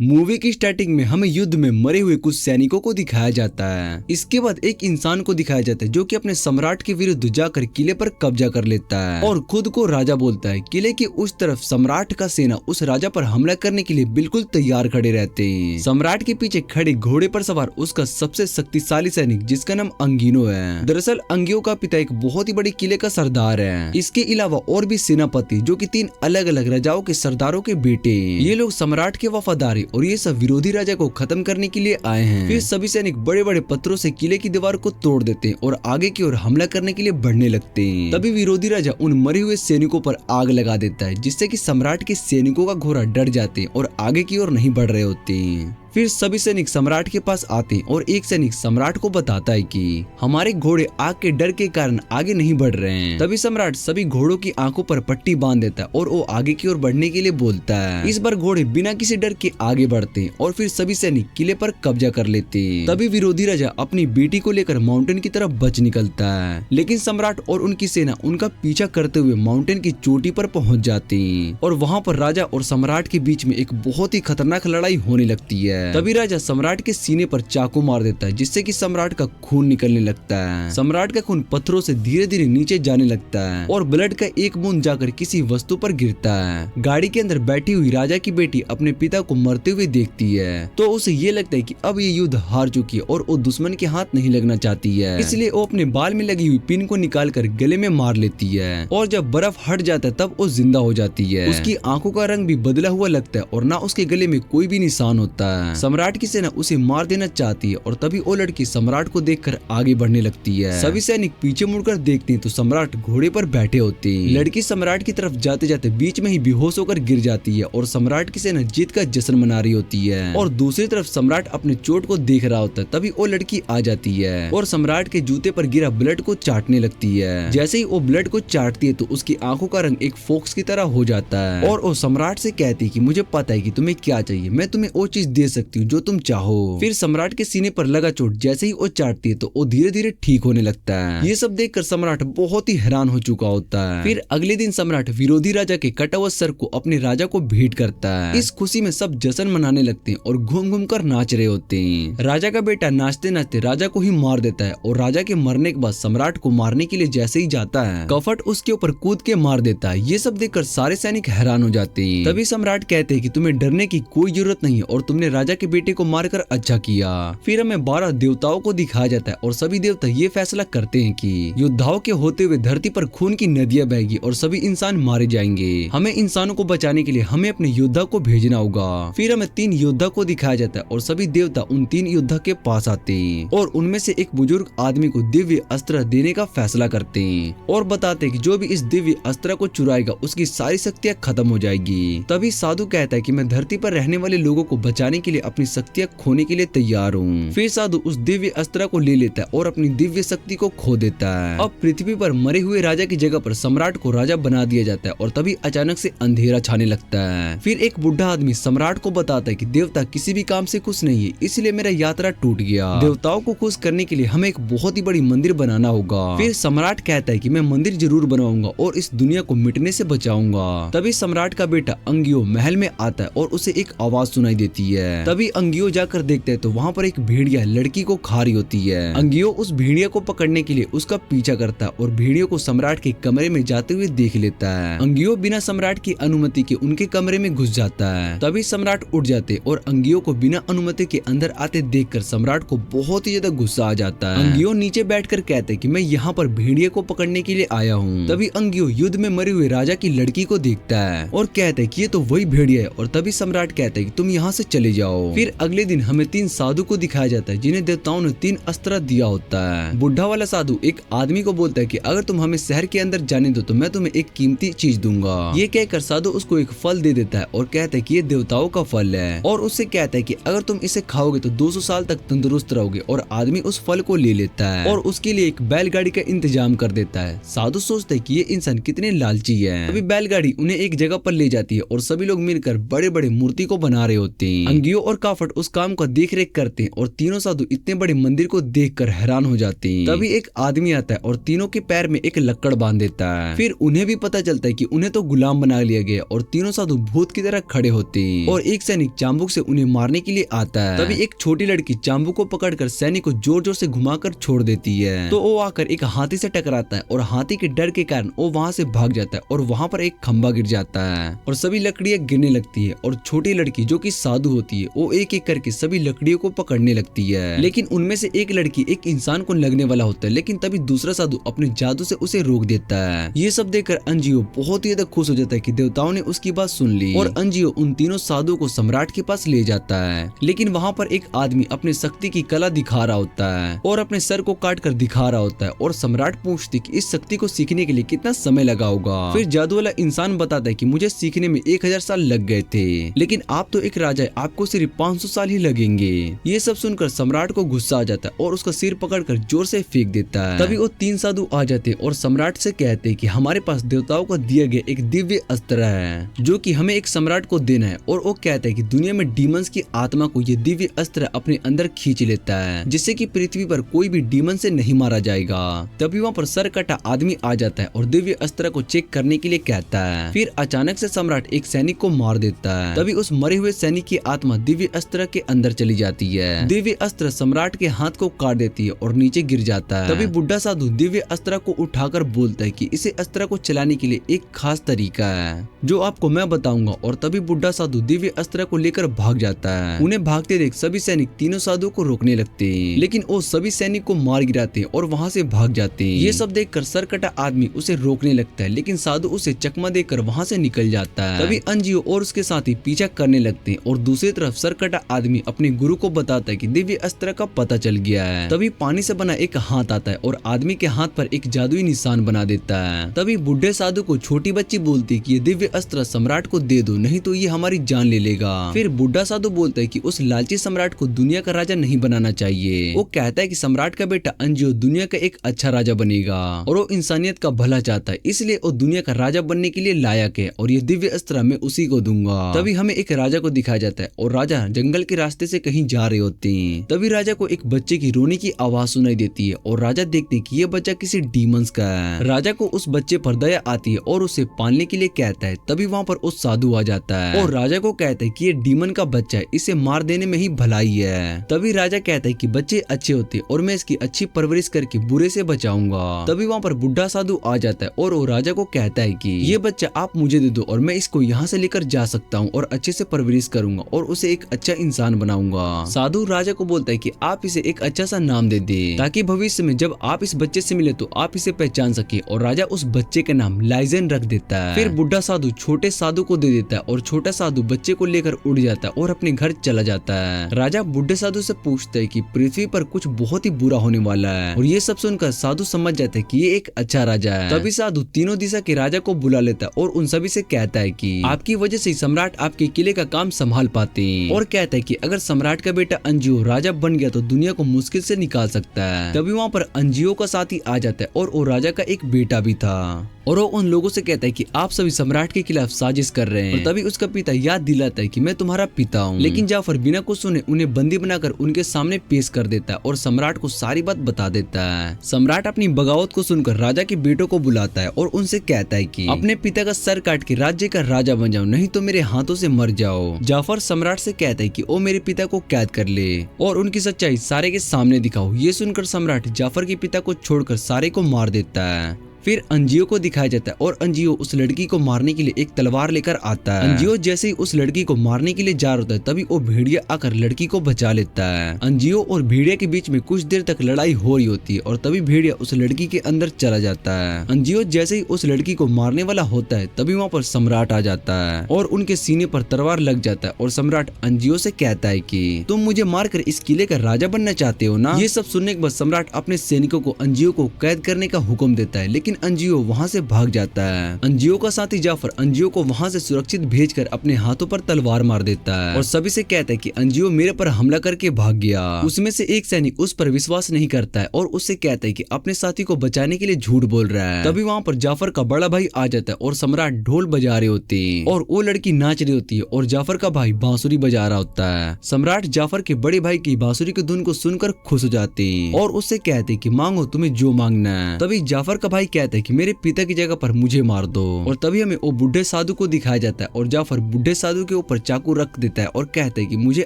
Movie की starting में हमें युद्ध में मरे हुए कुछ सैनिकों को दिखाया जाता है। इसके बाद एक इंसान को दिखाया जाता है जो कि अपने सम्राट के विरुद्ध जाकर किले पर कब्जा कर लेता है और खुद को राजा बोलता है। किले की उस तरफ सम्राट का सेना उस राजा पर हमला करने के लिए बिल्कुल तैयार खड़े रहते हैं। सम्राट के पीछे खड़े घोड़े पर सवार उसका सबसे शक्तिशाली सैनिक जिसका नाम अंगिनो है। दरअसल अंगियो का पिता एक बहुत ही बड़ी किले का सरदार है। इसके अलावा और भी सेनापति जो कि 3 अलग अलग राजाओं के सरदारों के बेटे हैं। ये लोग सम्राट के वफादार और ये सब विरोधी राजा को खत्म करने के लिए आए हैं। फिर सभी सैनिक बड़े बड़े पत्थरों से किले की दीवार को तोड़ देते हैं और आगे की ओर हमला करने के लिए बढ़ने लगते हैं। तभी विरोधी राजा उन मरे हुए सैनिकों पर आग लगा देता है जिससे कि सम्राट के सैनिकों का घोड़ा डर जाते हैं और आगे की ओर नहीं बढ़ रहे होते हैं। फिर सभी सैनिक सम्राट के पास आते हैं और एक सैनिक सम्राट को बताता है कि हमारे घोड़े आग के डर के कारण आगे नहीं बढ़ रहे हैं। तभी सम्राट सभी घोड़ों की आंखों पर पट्टी बांध देता है और वो आगे की ओर बढ़ने के लिए बोलता है। इस बार घोड़े बिना किसी डर के आगे बढ़ते हैं और फिर सभी सैनिक किले पर कब्जा कर लेते हैं। तभी विरोधी राजा अपनी बेटी को लेकर माउंटेन की तरफ बच निकलता है, लेकिन सम्राट और उनकी सेना उनका पीछा करते हुए माउंटेन की चोटी पर पहुँच जाती है और वहाँ पर राजा और सम्राट के बीच में एक बहुत ही खतरनाक लड़ाई होने लगती है। तभी राजा सम्राट के सीने पर चाकू मार देता है जिससे कि सम्राट का खून निकलने लगता है। सम्राट का खून पत्थरों से धीरे धीरे नीचे जाने लगता है और ब्लड का एक बूंद जाकर किसी वस्तु पर गिरता है। गाड़ी के अंदर बैठी हुई राजा की बेटी अपने पिता को मरते हुए देखती है तो उसे ये लगता है कि अब ये युद्ध हार चुकी है और वो दुश्मन के हाथ नहीं लगना चाहती है। इसलिए वो अपने बाल में लगी हुई पिन को निकाल कर गले में मार लेती है और जब बर्फ हट जाता है तब वो जिंदा हो जाती है। उसकी आंखों का रंग भी बदला हुआ लगता है और ना उसके गले में कोई भी निशान होता है। सम्राट की सेना उसे मार देना चाहती है और तभी वो लड़की सम्राट को देखकर आगे बढ़ने लगती है। सभी सैनिक पीछे मुड़कर देखते हैं तो सम्राट घोड़े पर बैठे होते हैं। लड़की सम्राट की तरफ जाते जाते बीच में ही बेहोश होकर गिर जाती है और सम्राट की सेना जीत का जश्न मना रही होती है और दूसरी तरफ सम्राट अपने चोट को देख रहा होता है। तभी वो लड़की आ जाती है और सम्राट के जूते पर गिरा ब्लड को चाटने लगती है। जैसे ही वो ब्लड को चाटती है तो उसकी आंखों का रंग एक फॉक्स की तरह हो जाता है और वो सम्राट से कहती है कि मुझे पता है कि तुम्हें क्या चाहिए, मैं तुम्हें वो चीज दे सकती हूँ जो तुम चाहो। फिर सम्राट के सीने पर लगा चोट जैसे ही वो चाटती है तो वो धीरे धीरे ठीक होने लगता है। ये सब देखकर सम्राट बहुत ही हैरान हो चुका होता है। फिर अगले दिन सम्राट विरोधी राजा के कटा हुआ सर को अपने राजा को भेंट करता है। इस खुशी में सब जश्न मनाने लगते हैं और घूम घूम कर नाच रहे होते हैं। राजा का बेटा नाचते नाचते राजा को ही मार देता है और राजा के मरने के बाद सम्राट को मारने के लिए जैसे ही जाता है कपट उसके ऊपर कूद के मार देता है। ये सब देखकर सारे सैनिक हैरान हो जाते हैं। तभी सम्राट कहते हैं कि तुम्हें डरने की कोई जरूरत नहीं और तुमने राजा के बेटे को मारकर अच्छा किया। फिर हमें 12 देवताओं को दिखाया जाता है और सभी देवता ये फैसला करते हैं कि योद्धाओं के होते हुए धरती पर खून की नदियां बहेगी और सभी इंसान मारे जाएंगे। हमें इंसानों को बचाने के लिए हमें अपने योद्धा को भेजना होगा। फिर हमें 3 योद्धा को दिखाया जाता है और सभी देवता उन 3 योद्धा के पास आते हैं और उनमें से एक बुजुर्ग आदमी को दिव्य अस्त्र देने का फैसला करते हैं और बताते हैं कि जो भी इस दिव्य अस्त्र को चुराएगा उसकी सारी शक्तियाँ खत्म हो जाएगी। तभी साधु कहता है कि मैं धरती पर रहने वाले लोगों को बचाने के लिए अपनी शक्तियाँ खोने के लिए तैयार हूँ। फिर साधु उस दिव्य अस्त्र को ले लेता है और अपनी दिव्य शक्ति को खो देता है। अब पृथ्वी पर मरे हुए राजा की जगह पर सम्राट को राजा बना दिया जाता है और तभी अचानक से अंधेरा छाने लगता है। फिर एक बुढ़ा आदमी सम्राट को बताता है कि देवता किसी भी काम से खुश नहीं है, इसलिए मेरा यात्रा टूट गया। देवताओं को खुश करने के लिए हमें एक बहुत ही बड़ी मंदिर बनाना होगा। फिर सम्राट कहता है कि मैं मंदिर जरूर बनाऊंगा और इस दुनिया को मिटने से बचाऊंगा। तभी सम्राट का बेटा अंगियो महल में आता है और उसे एक आवाज सुनाई देती है। तभी अंगियो जाकर देखता है तो वहाँ पर एक भेड़िया लड़की को खा रही होती है। अंगियो उस भेड़िया को पकड़ने के लिए उसका पीछा करता है और भेड़िया को सम्राट के कमरे में जाते हुए देख लेता है। अंगियो बिना सम्राट की अनुमति के उनके कमरे में घुस जाता है। तभी सम्राट उठ जाते और अंगियो को बिना अनुमति के अंदर आते देखकर सम्राट को बहुत ही ज्यादा गुस्सा आ जाता है। अंगियो नीचे बैठकर कहते हैं कि मैं यहाँ पर भेड़िया को पकड़ने के लिए आया हूँ। तभी अंगियो युद्ध में मरे हुए राजा की लड़की को देखता है और कहता है कि ये तो वही भेड़िया है और तभी सम्राट कहता है कि तुम यहाँ से चले जाओ। फिर अगले दिन हमें 3 साधु को दिखाया जाता है जिन्हें देवताओं ने 3 अस्त्र दिया होता है। बुढ़ा वाला साधु एक आदमी को बोलता है कि अगर तुम हमें शहर के अंदर जाने दो तो मैं तुम्हें एक कीमती चीज दूंगा। ये कहकर साधु उसको एक फल दे देता है और कहता है कि ये देवताओं का फल है और उससे कहता है कि अगर तुम इसे खाओगे तो 200 साल तक तंदुरुस्त रहोगे। और आदमी उस फल को ले लेता है और उसके लिए एक बैलगाड़ी का इंतजाम कर देता है। साधु सोचता है कि ये इंसान कितने लालची है। अभी बैलगाड़ी उन्हें एक जगह पर ले जाती है और सभी लोग मिलकर बड़े बड़े मूर्ति को बना रहे होते हैं। अंगियो अंजियो और काफट उस काम का देख रेख करते हैं और तीनों साधु इतने बड़े मंदिर को देखकर हैरान हो जाते हैं। तभी एक आदमी आता है और तीनों के पैर में एक लक्कड़ बांध देता है। फिर उन्हें भी पता चलता है कि उन्हें तो गुलाम बना लिया गया और तीनों साधु भूत की तरह खड़े होते हैं और एक सैनिक चाबुक से उन्हें मारने के लिए आता है। तभी एक छोटी लड़की चाबुक को पकड़कर सैनिक को जोर जोर से घुमाकर छोड़ देती है। तो वो आकर एक हाथी से टकराता है और हाथी के डर के कारण वो वहाँ से भाग जाता है और वहाँ पर एक खंबा गिर जाता है और सभी लकड़ियाँ गिरने लगती है और छोटी लड़की जो कि साधु होती है वो एक एक करके सभी लकड़ियों को पकड़ने लगती है। लेकिन उनमें से एक लड़की एक इंसान को लगने वाला होता है, लेकिन तभी दूसरा साधु अपने जादू से उसे रोक देता है। ये सब देखकर अंजियो बहुत ही ज्यादा खुश हो जाता है कि देवताओं ने उसकी बात सुन ली और अंजियो उन तीनों साधुओं को सम्राट के पास ले जाता है। लेकिन वहाँ पर एक आदमी अपने शक्ति की कला दिखा रहा होता है और अपने सर को काट कर दिखा रहा होता है और सम्राट पूछती कि इस शक्ति को सीखने के लिए कितना समय लगा होगा। फिर जादू वाला इंसान बताता है कि मुझे सीखने में 1000 साल लग गए थे, लेकिन आप तो एक राजा है, आपको सिर्फ 500 साल ही लगेंगे। ये सब सुनकर सम्राट को गुस्सा आ जाता है और उसका सिर पकड़कर जोर से फेंक देता है। तभी वो 3 साधु आ जाते और सम्राट से कहते हैं कि हमारे पास देवताओं को दिया गया एक दिव्य अस्त्र है जो कि हमें एक सम्राट को देना है और वो कहता है कि दुनिया में डीमंस की आत्मा को ये दिव्य अस्त्र अपने अंदर खींच लेता है जिससे कि पृथ्वी पर कोई भी डीमन से नहीं मारा जाएगा। तभी वहाँ पर सर कटा आदमी आ जाता है और दिव्य अस्त्र को चेक करने के लिए कहता है। फिर अचानक से सम्राट एक सैनिक को मार देता है। तभी उस मरे हुए सैनिक की आत्मा दिव्य अस्त्र के अंदर चली जाती है। दिव्य अस्त्र सम्राट के हाथ को काट देती है और नीचे गिर जाता है। तभी बुढ़ा साधु दिव्य अस्त्र को उठाकर बोलता है कि इसे अस्त्र को चलाने के लिए एक खास तरीका है जो आपको मैं बताऊंगा। और तभी बुढ़ा साधु दिव्य अस्त्र को लेकर भाग जाता है। उन्हें भागते देख सभी सैनिक तीनों साधुओं को रोकने लगते हैं, लेकिन वो सभी सैनिक को मार गिराते हैं और वहाँ से भाग जाते हैं। ये सब देखकर सरकटा आदमी उसे रोकने लगता है, लेकिन साधु उसे चकमा देकर वहाँ से निकल जाता है। तभी अंजियो और उसके साथी पीछा करने लगते हैं और दूसरी तरफ सरकटा आदमी अपने गुरु को बताता है कि दिव्य अस्त्र का पता चल गया है। तभी पानी से बना एक हाथ आता है और आदमी के हाथ पर एक जादुई निशान बना देता है। तभी बुढ़े साधु को छोटी बच्ची बोलती है कि ये दिव्य अस्त्र सम्राट को दे दो, नहीं तो ये हमारी जान ले लेगा। फिर बुढ़ा साधु बोलता है कि उस लालची सम्राट को दुनिया का राजा नहीं बनाना चाहिए। वो कहता है कि सम्राट का बेटा अंजियो दुनिया का एक अच्छा राजा बनेगा और वो इंसानियत का भला चाहता है, इसलिए वो दुनिया का राजा बनने के लिए लायक है और ये दिव्य अस्त्र मैं उसी को दूंगा। तभी हमें एक राजा को दिखाया जाता है और राजा जंगल के रास्ते से कहीं जा रहे होते हैं। तभी राजा को एक बच्चे की रोने की आवाज सुनाई देती है और राजा देखते हैं कि ये बच्चा किसी डीमंस का है। राजा को उस बच्चे पर दया आती है और उसे पालने के लिए कहता है। तभी वहाँ पर उस साधु आ जाता है और राजा को कहता है कि ये डीमन का बच्चा है, इसे मार देने में ही भलाई है। तभी राजा कहता है कि बच्चे अच्छे होते और मैं इसकी अच्छी परवरिश करके बुरे से बचाऊंगा। तभी वहाँ पर बुढ़ा साधु आ जाता है और वो राजा को कहता है कि ये बच्चा आप मुझे दे दो और मैं इसको यहाँ से लेकर जा सकता हूँ और अच्छे से परवरिश करूंगा और उसे एक अच्छा इंसान बनाऊंगा। साधु राजा को बोलता है कि आप इसे एक अच्छा सा नाम दे दे ताकि भविष्य में जब आप इस बच्चे से मिले तो आप इसे पहचान सके, और राजा उस बच्चे का नाम लाइजन रख देता है। फिर बुढ़ा साधु छोटे साधु को दे देता है और छोटा साधु बच्चे को लेकर उड़ जाता है और अपने घर चला जाता है। राजा बुढ़े साधु से पूछता है कि पृथ्वी पर कुछ बहुत ही बुरा होने वाला है, और ये सब सुनकर साधु समझ जाता है कि ये एक अच्छा राजा है। तभी साधु तीनों दिशा के राजा को बुला लेता है और उन सभी से कहता है कि आपकी वजह से सम्राट आपके किले का काम संभाल पाते हैं, और कहता है कि अगर सम्राट का बेटा अंजियो राजा बन गया तो दुनिया को मुश्किल से निकाल सकता है। तभी वहाँ पर अंजियो का साथी आ जाता है और वो राजा का एक बेटा भी था, और वो उन लोगों से कहता है कि आप सभी सम्राट के खिलाफ साजिश कर रहे हैं। और तभी उसका पिता याद दिलाता है कि मैं तुम्हारा पिता हूँ, लेकिन जाफर बिना कुछ सुने उन्हें बंदी बनाकर उनके सामने पेश कर देता है और सम्राट को सारी बात बता देता है। सम्राट अपनी बगावत को सुनकर राजा के बेटों को बुलाता है और उनसे कहता है कि अपने पिता का सर काट के राज्य का राजा बन जाओ, नहीं तो मेरे हाथों से मर जाओ। जाफर सम्राट से कहता है कि वो मेरे पिता को कैद कर ले और उनकी सच्चाई सारे के सामने दिखाओ। ये सुनकर सम्राट जाफर के पिता को छोड़कर सारे को मार देता है। फिर अंजियो को दिखाया जाता है और अंजियो उस लड़की को मारने के लिए एक तलवार लेकर आता है। अंजियो जैसे ही उस लड़की को मारने के लिए जा रहा होता है तभी वो भेड़िया आकर लड़की को बचा लेता है। अंजियो और भेड़िया के बीच में कुछ देर तक लड़ाई हो रही होती है और तभी भेड़िया उस लड़की के अंदर चला जाता है। अंजियो जैसे ही उस लड़की को मारने वाला होता है तभी वहाँ पर सम्राट आ जाता है और उनके सीने पर तलवार लग जाता है, और सम्राट अंजियो से कहता है कि तुम मुझे मारकर इस किले का राजा बनना चाहते हो ना। ये सब सुनने के बाद सम्राट अपने सैनिकों को अंजियो को कैद करने का हुक्म देता है, लेकिन लेकिन अंजियो वहाँ से भाग जाता है। अंजियो का साथी जाफर अंजियो को वहाँ से सुरक्षित भेजकर अपने हाथों पर तलवार मार देता है और सभी से कहता है कि अंजियो मेरे पर हमला करके भाग गया। उसमें से एक सैनिक उस पर विश्वास नहीं करता है और उससे कहता है कि अपने साथी को बचाने के लिए झूठ बोल रहा है। तभी वहाँ पर जाफर का बड़ा भाई आ जाता है और सम्राट ढोल बजा रहे होते हैं और वो लड़की नाच रही होती है और जाफर का भाई बांसुरी बजा रहा होता है। सम्राट जाफर के बड़े भाई की बांसुरी की धुन को सुनकर खुश हो जाते हैं और उससे कहते हैं कि मांगो तुम्हें जो मांगना है। तभी जाफर का भाई कहता है कि मेरे पिता की जगह पर मुझे मार दो और तभी हमें वो बुढ़े साधु को दिखाया जाता है और जाफर बुढ़े साधु के ऊपर चाकू रख देता है और कहता है कि मुझे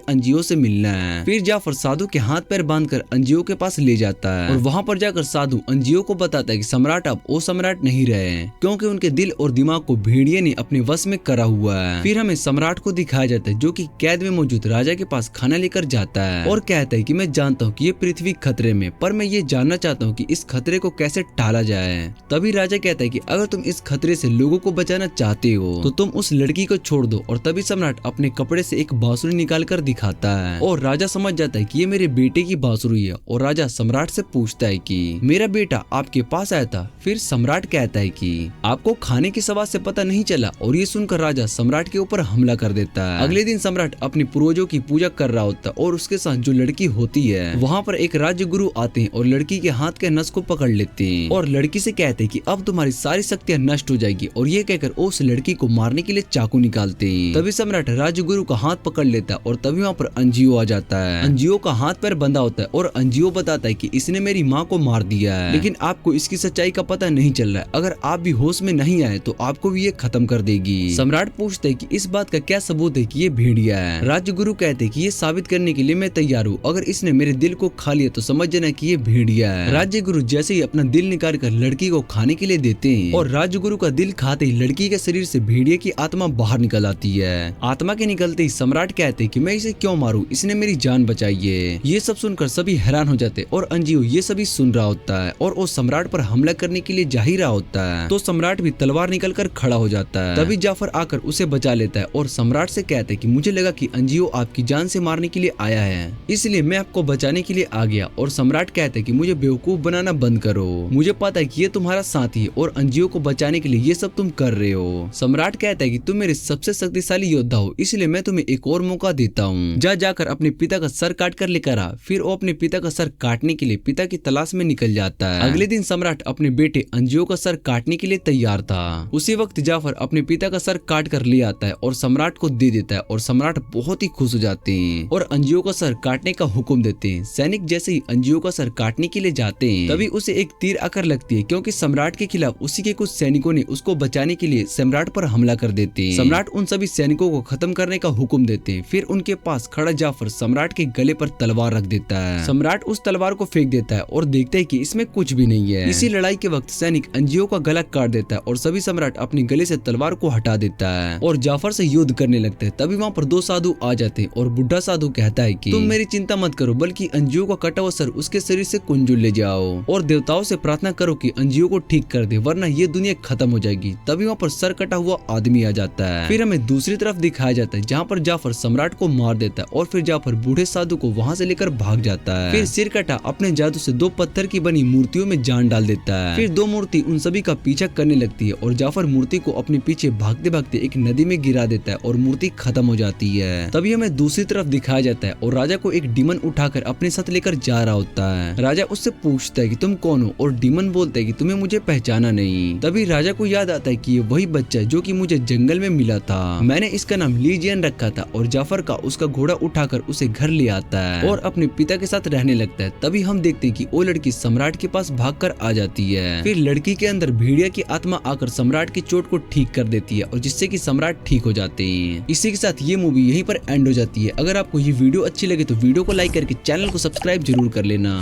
अंजियो से मिलना है। फिर जाफर साधु के हाथ पैर बांधकर अंजियो के पास ले जाता है और वहाँ पर जाकर साधु अंजियो को बताता है कि सम्राट अब वो सम्राट नहीं रहे क्योंकि उनके दिल और दिमाग को भेड़िए ने अपने वश में करा हुआ है। फिर हमें सम्राट को दिखाया जाता है जो कि कैद में मौजूद राजा के पास खाना लेकर जाता है और कहता है कि मैं जानता हूँ कि ये पृथ्वी खतरे में, पर मैं ये जानना चाहता हूँ कि इस खतरे को कैसे टाला जाए। तभी राजा कहता है कि अगर तुम इस खतरे से लोगों को बचाना चाहते हो तो तुम उस लड़की को छोड़ दो। और तभी सम्राट अपने कपड़े से एक बांसुरी निकाल कर दिखाता है और राजा समझ जाता है कि ये मेरे बेटे की बांसुरी है और राजा सम्राट से पूछता है कि मेरा बेटा आपके पास आया था। फिर सम्राट कहता है कि आपको खाने की सवाल से पता नहीं चला और ये सुनकर राजा सम्राट के ऊपर हमला कर देता है। अगले दिन सम्राट अपने पूर्वजों की पूजा कर रहा होता है और उसके साथ जो लड़की होती है वहाँ पर एक राज्य गुरु आते हैं और लड़की के हाथ के नस को पकड़ लेते हैं और लड़की से कहते हैं कि अब तुम्हारी सारी शक्तियाँ नष्ट हो जाएगी और ये कहकर उस लड़की को मारने के लिए चाकू निकालते हैं। तभी सम्राट राजगुरु का हाथ पकड़ लेता है और तभी वहाँ पर अंजियो आ जाता है। अंजियो का हाथ पैर बंधा होता है और अंजियो बताता है कि इसने मेरी माँ को मार दिया है, लेकिन आपको इसकी सच्चाई का पता नहीं चल रहा है। अगर आप भी होश में नहीं आए तो आपको भी ये खत्म कर देगी। सम्राट पूछता है कि इस बात का क्या सबूत है कि ये भेड़िया है। राजगुरु कहते हैं कि ये साबित करने के लिए मैं तैयार हूँ, अगर इसने मेरे दिल को खा लिया तो समझ जाना कि ये भेड़िया है। राजगुरु जैसे ही अपना दिल निकाल कर लड़की को खाने के लिए देते हैं और राजगुरु का दिल खाते ही लड़की के शरीर से भेड़िया की आत्मा बाहर निकल आती है। आत्मा के निकलते ही सम्राट कहते हैं कि मैं इसे क्यों मारूं, इसने मेरी जान बचाई है। ये सब सुनकर सभी हैरान हो जाते और अंजियो ये सभी सुन रहा होता है और वो सम्राट पर हमला करने के लिए जा ही रहा होता है तो सम्राट भी तलवार निकल कर खड़ा हो जाता है। तभी जाफर आकर उसे बचा लेता है और सम्राट से कहता है कि मुझे लगा कि अंजियो आपकी जान से मारने के लिए आया है, इसलिए मैं आपको बचाने के लिए आ गया। और सम्राट कहता है कि मुझे बेवकूफ बनाना बंद करो, मुझे पता है कि ये तुम्हारा साथी है और अंजियो को बचाने के लिए ये सब तुम कर रहे हो। सम्राट कहता है कि तुम मेरे सबसे शक्तिशाली योद्धा हो, इसलिए मैं तुम्हें एक और मौका देता हूँ, जाकर अपने पिता का सर काट कर लेकर आ। फिर वो अपने पिता का सर काटने के लिए पिता की तलाश में निकल जाता है। अगले दिन सम्राट अपने बेटे अंजियो का सर काटने के लिए तैयार था। उसी वक्त जाफर अपने पिता का सर काट कर ले आता है और सम्राट को दे देता है और सम्राट बहुत ही खुश हो जाते हैं और अंजियो का सर काटने का हुक्म देते हैं। सैनिक जैसे ही अंजियो का सर काटने के लिए जाते हैं तभी उसे एक तीर आकर लगती है, क्योंकि सम्राट के खिलाफ उसी के कुछ सैनिकों ने उसको बचाने के लिए सम्राट पर हमला कर देते हैं। सम्राट उन सभी सैनिकों को खत्म करने का हुक्म देते हैं। फिर उनके पास खड़ा जाफर सम्राट के गले पर तलवार रख देता है। सम्राट उस तलवार को फेंक देता है और देखता है कि इसमें कुछ भी नहीं है। इसी लड़ाई के वक्त सैनिक अंजियो का गला काट देता है और सभी सम्राट अपने गले से तलवार को हटा देता है और जाफर से युद्ध करने लगता है। तभी वहाँ पर दो साधु आ जाते हैं और बुढ़ा साधु कहता है कि तुम मेरी चिंता मत करो, बल्कि अंजियो का कटा हुआ सर उसके शरीर से कुंजुल ले जाओ और देवताओं से प्रार्थना करो कि अंजियो को ठीक कर दे, वरना ये दुनिया खत्म हो जाएगी। तभी वहाँ पर सर कटा हुआ आदमी आ जाता है। फिर हमें दूसरी तरफ दिखाया जाता है जहाँ पर जाफर सम्राट को मार देता है और फिर जाफर बूढ़े साधु को वहाँ से लेकर भाग जाता है। फिर सिर कटा अपने जादू से दो पत्थर की बनी मूर्तियों में जान डाल देता है। फिर दो मूर्ति उन सभी का पीछा करने लगती है और जाफर मूर्ति को अपने पीछे भागते भागते एक नदी में गिरा देता है और मूर्ति खत्म हो जाती है। तभी हमें दूसरी तरफ दिखाया जाता है और राजा को एक डीमन उठाकर अपने साथ लेकर जा रहा होता है। राजा उससे पूछता है कि तुम कौन हो और डीमन बोलता है कि तुम्हें मुझे पहचाना नहीं। तभी राजा को याद आता है कि ये वही बच्चा है जो कि मुझे जंगल में मिला था, मैंने इसका नाम लीजियन रखा था। और जाफर का उसका घोड़ा उठाकर उसे घर ले आता है और अपने पिता के साथ रहने लगता है। तभी हम देखते हैं कि वो लड़की सम्राट के पास भागकर आ जाती है। फिर लड़की के अंदर भेड़िया की आत्मा आकर सम्राट की चोट को ठीक कर देती है और जिससे कि सम्राट ठीक हो जाते हैं। इसी के साथ ये मूवी यहीं पर एंड हो जाती है। अगर आपको ये वीडियो अच्छी लगे तो वीडियो को लाइक करके चैनल को सब्सक्राइब जरूर कर लेना।